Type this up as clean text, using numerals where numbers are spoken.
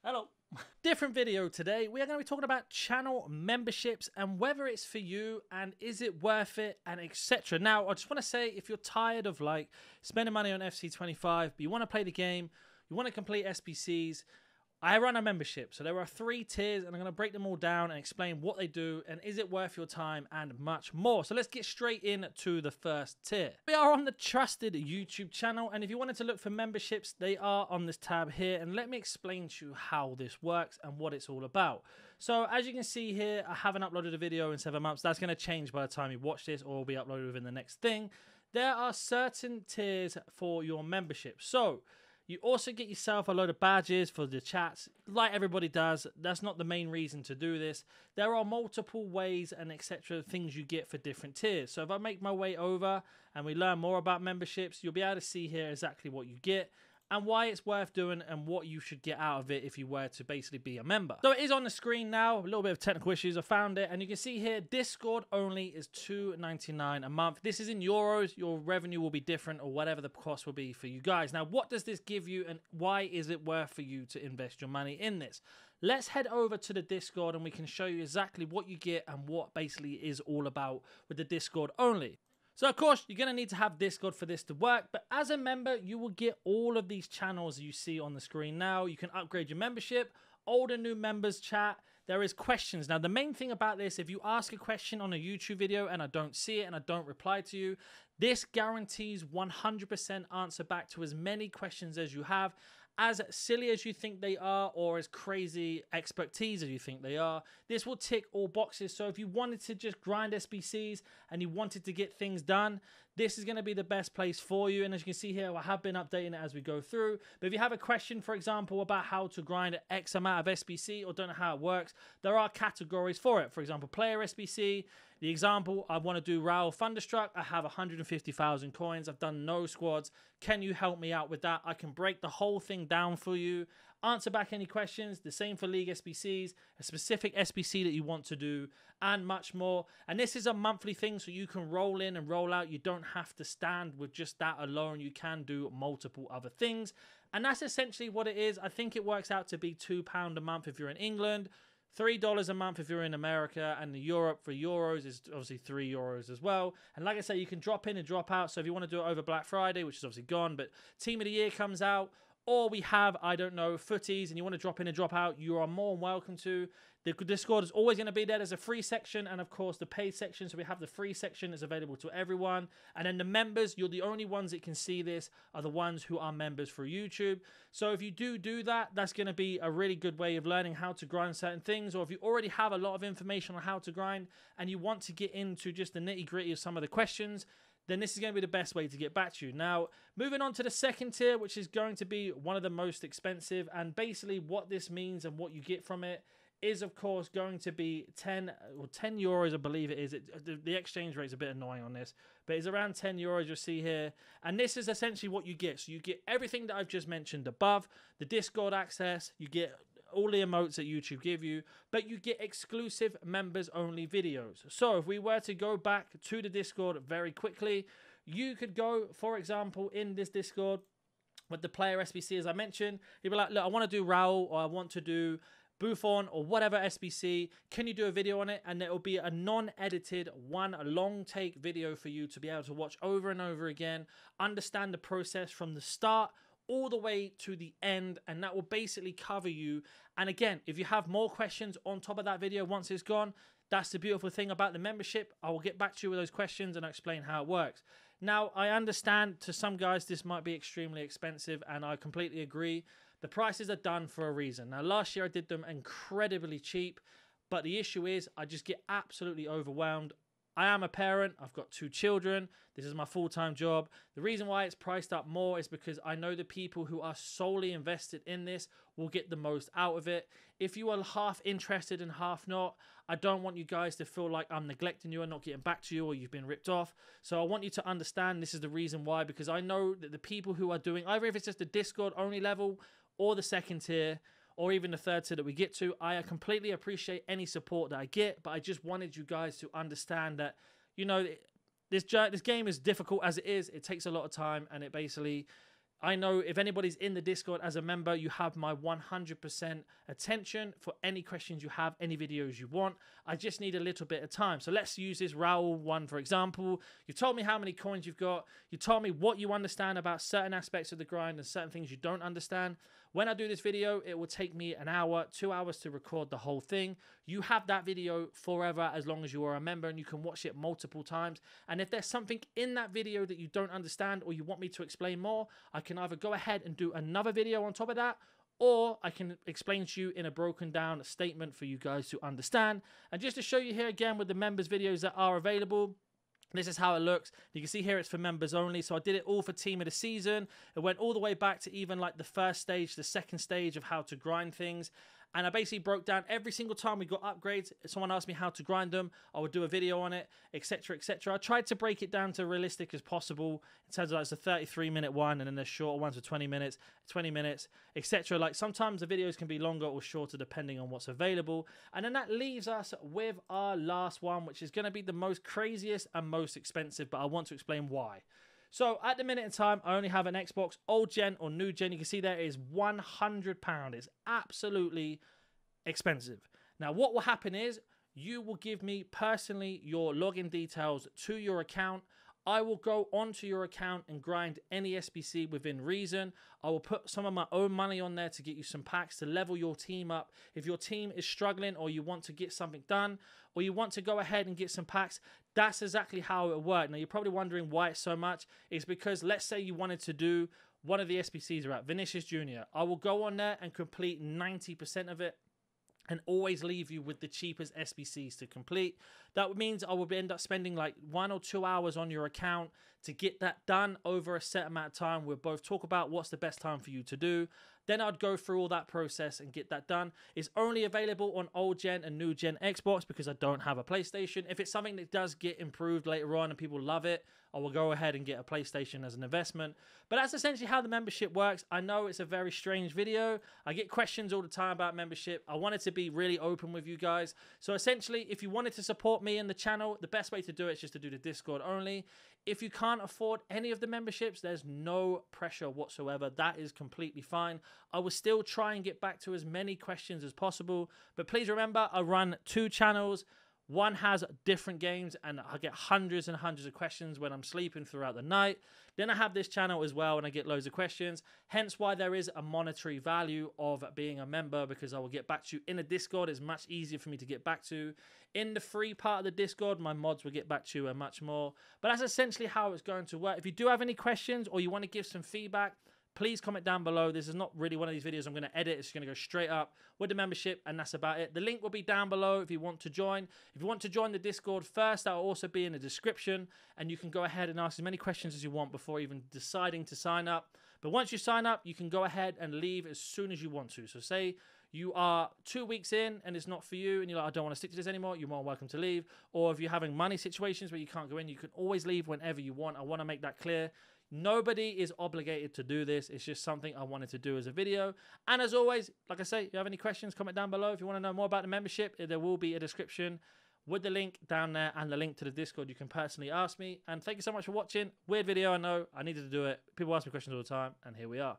Hello. Different video today. We are going to be talking about channel memberships and whether it's for you and is it worth it and etc. Now, I just want to say if you're tired of like spending money on FC25, but you want to play the game, you want to complete SBCs, I run a membership. So there are 3 tiers and I'm going to break them all down and explain what they do and is it worth your time and much more. So let's get straight into the first tier. We are on the trusted YouTube channel, and if you wanted to look for memberships, they are on this tab here, and let me explain to you how this works and what it's all about. So as you can see here, I haven't uploaded a video in 7 months. That's going to change by the time you watch this, or will be uploaded within the next thing. There are certain tiers for your membership. So you also get yourself a load of badges for the chats, like everybody does. That's not the main reason to do this. There are multiple ways and etc. things you get for different tiers. So if I make my way over and we learn more about memberships, you'll be able to see here exactly what you get and why it's worth doing and what you should get out of it if you were to basically be a member. So it is on the screen now. A little bit of technical issues. I found it, and you can see here Discord only is $2.99 a month. This is in euros. Your revenue will be different, or whatever the cost will be for you guys. Now, what does this give you and why is it worth for you to invest your money in this? Let's head over to the Discord and we can show you exactly what you get and what basically is all about with the Discord only. So, of course, you're going to need to have Discord for this to work, but as a member, you will get all of these channels you see on the screen now. You can upgrade your membership, old and new members chat. There is questions. Now, the main thing about this, if you ask a question on a YouTube video and I don't see it and I don't reply to you, this guarantees 100% answer back to as many questions as you have. As silly as you think they are, or as crazy expertise as you think they are, this will tick all boxes. So if you wanted to just grind SBCs and you wanted to get things done, this is going to be the best place for you. And as you can see here, I have been updating it as we go through. But if you have a question, for example, about how to grind X amount of SBC or don't know how it works, there are categories for it. For example, player SBC. The example, I want to do Raul Thunderstruck. I have 150,000 coins. I've done no squads. Can you help me out with that? I can break the whole thing down for you. Answer back any questions. The same for League SBCs, a specific SBC that you want to do, and much more. And this is a monthly thing, so you can roll in and roll out. You don't have to stand with just that alone. You can do multiple other things. And that's essentially what it is. I think it works out to be £2 a month if you're in England, $3 a month if you're in America, and Europe for euros is obviously €3 as well. And like I say, you can drop in and drop out. So if you want to do it over Black Friday, which is obviously gone, but Team of the Year comes out, or we have, I don't know, footies, and you want to drop in and drop out, you are more than welcome to. The Discord is always going to be there. There's a free section and, of course, the paid section. So we have the free section is available to everyone. And then the members, you're the only ones that can see this, are the ones who are members for YouTube. So if you do that, that's going to be a really good way of learning how to grind certain things. Or if you already have a lot of information on how to grind and you want to get into just the nitty-gritty of some of the questions, then this is going to be the best way to get back to you. Now, moving on to the second tier, which is going to be one of the most expensive. And basically what this means and what you get from it is, of course, going to be 10 euros, I believe it is. The exchange rate is a bit annoying on this, but it's around 10 euros you'll see here. And this is essentially what you get. So you get everything that I've just mentioned above, the Discord access, you get all the emotes that YouTube give you, but you get exclusive members only videos. So if we were to go back to the Discord very quickly, you could go, for example, in this Discord with the player SBC, as I mentioned, you'd be like, look, I want to do Raul, or I want to do Buffon, or whatever SBC. Can you do a video on it? And it will be a non-edited, one long take video for you to be able to watch over and over again, understand the process from the start all the way to the end, and that will basically cover you. And again, if you have more questions on top of that video once it's gone, that's the beautiful thing about the membership. I will get back to you with those questions and I'll explain how it works. Now, I understand to some guys this might be extremely expensive, and I completely agree. The prices are done for a reason. Now, last year I did them incredibly cheap, but the issue is I just get absolutely overwhelmed. I am a parent. I've got 2 children. This is my full-time job. The reason why it's priced up more is because I know the people who are solely invested in this will get the most out of it. If you are half interested and half not, I don't want you guys to feel like I'm neglecting you and not getting back to you, or you've been ripped off. So I want you to understand this is the reason why, because I know that the people who are doing, either if it's just the Discord only level or the second tier, or even the third tier that we get to, I completely appreciate any support that I get, but I just wanted you guys to understand that, you know, this game is difficult as it is. It takes a lot of time, and it basically I know if anybody's in the Discord as a member, you have my 100% attention for any questions you have, any videos you want. I just need a little bit of time. So let's use this Raoul one, for example. You've told me how many coins you've got. You told me what you understand about certain aspects of the grind and certain things you don't understand. When I do this video, it will take me an hour, 2 hours to record the whole thing. You have that video forever as long as you are a member, and you can watch it multiple times. And if there's something in that video that you don't understand or you want me to explain more, I can either go ahead and do another video on top of that, or I can explain to you in a broken down statement for you guys to understand. And just to show you here again with the members videos that are available, this is how it looks. You can see here it's for members only. So I did it all for team of the season. It went all the way back to even like the first stage, the second stage of how to grind things. And I basically broke down every single time we got upgrades. If someone asked me how to grind them, I would do a video on it, etc, etc. I tried to break it down to realistic as possible. In terms of like, it's a 33-minute one, and then there's shorter ones for 20 minutes, etc. Like sometimes the videos can be longer or shorter depending on what's available. And then that leaves us with our last one, which is going to be the most craziest and most expensive, but I want to explain why. So at the minute in time, I only have an Xbox old gen or new gen. You can see there is £100. It's absolutely expensive. Now, what will happen is you will give me personally your login details to your account. I will go onto your account and grind any SBC within reason. I will put some of my own money on there to get you some packs to level your team up. If your team is struggling or you want to get something done or you want to go ahead and get some packs, that's exactly how it worked. Now, you're probably wondering why it's so much. It's because let's say you wanted to do one of the SBCs around Vinicius Jr. I will go on there and complete 90% of it and always leave you with the cheapest SBCs to complete. That means I will end up spending like 1 or 2 hours on your account to get that done over a set amount of time. We'll both talk about what's the best time for you to do. Then I'd go through all that process and get that done. It's only available on old gen and new gen Xbox because I don't have a PlayStation. If it's something that does get improved later on and people love it, I will go ahead and get a PlayStation as an investment. But that's essentially how the membership works. I know it's a very strange video. I get questions all the time about membership. I wanted to be really open with you guys. So essentially, if you wanted to support me and the channel, the best way to do it is just to do the Discord only. If you can't afford any of the memberships, there's no pressure whatsoever. That is completely fine. I will still try and get back to as many questions as possible. But please remember, I run 2 channels. One has different games, and I get hundreds and hundreds of questions when I'm sleeping throughout the night. Then I have this channel as well, and I get loads of questions. Hence why there is a monetary value of being a member, because I will get back to you in a Discord. It's much easier for me to get back to. In the free part of the Discord, my mods will get back to you and much more. But that's essentially how it's going to work. If you do have any questions or you want to give some feedback, please comment down below. This is not really one of these videos I'm going to edit. It's going to go straight up with the membership, and that's about it. The link will be down below if you want to join. If you want to join the Discord first, that will also be in the description, and you can go ahead and ask as many questions as you want before even deciding to sign up. But once you sign up, you can go ahead and leave as soon as you want to. So say you are 2 weeks in and it's not for you and you're like, I don't want to stick to this anymore, you're more welcome to leave. Or if you're having money situations where you can't go in, you can always leave whenever you want. I want to make that clear. Nobody is obligated to do this. It's just something I wanted to do as a video. And as always, like I say, if you have any questions, comment down below. If you want to know more about the membership, there will be a description with the link down there and the link to the Discord. You can personally ask me. And thank you so much for watching. Weird video, I know. I needed to do it. People ask me questions all the time, and here we are.